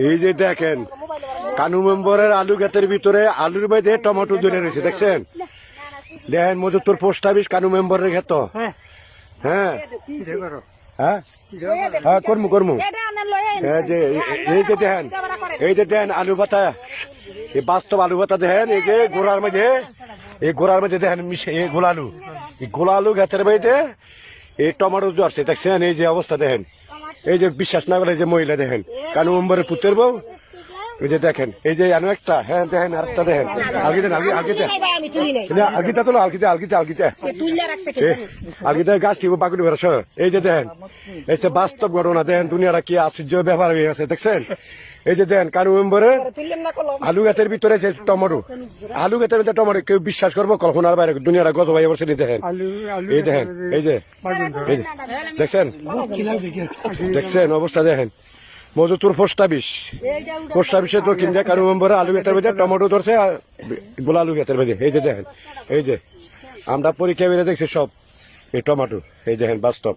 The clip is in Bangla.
এই যে দেখেন কানু মেম্বরের আলু ক্ষেতের ভিতরে আলুর মধ্যে টমেটো ধরে রয়েছে দেখছেন। দেখেন মজুরপুর পোস্ট অফিস কানু মেম্বরের ক্ষেত। হ্যাঁ হ্যাঁ হ্যাঁ কর্মু কর্মু এই যে দেখেন আলু পাতা, এই বাস্তব আলু পাতা দেখেন। এই যে গোড়ার মধ্যে দেখেন এই গোলা আলু, এই গোলা আলু ক্ষেতের মধ্যে এই টমেটো ধরছে দেখছেন। এই যে অবস্থা দেখেন, এই যে বিশ্বাস না করে যে মহিলা দেখেন কানু মেম্বরের পুত্রের বউ। এই যে দেখেন এই যে আরো একটা, হ্যাঁ দেখেন আরেকটা দেখেন। আলগিটা তোলো আলগিটা গাছ কি বাগুলি বেরোছ। এই যে দেখেন এই যে বাস্তব ঘটনা দেখেন, দুনিয়াটা কি আশ্চর্য ব্যাপার হয়ে গেছে দেখছেন। এই যে দেখেন কানু মেম্বরের আলু গাছের ভিতরে যে টমেটো, আলু গাছের ভিতরে টমেটো কেউ বিশ্বাস করবো কল্পনার বাইরে, দুনিয়াটা গত ভাই বসে দেখেন। এই দেখেন এই যে দেখছেন অবস্থা দেখেন। মজুরপুর পোস্ট অফিসে তো কিনতে কারু মেম্বরে আলু ক্ষেতের মধ্যে টমেটো ধরছে, গোলা আলু ক্ষেতের মধ্যে। এই যে দেখেন এই যে আমরা পরীক্ষা বেড়ে দেখছি সব এই টমেটো। এই দেখেন বাস্তব।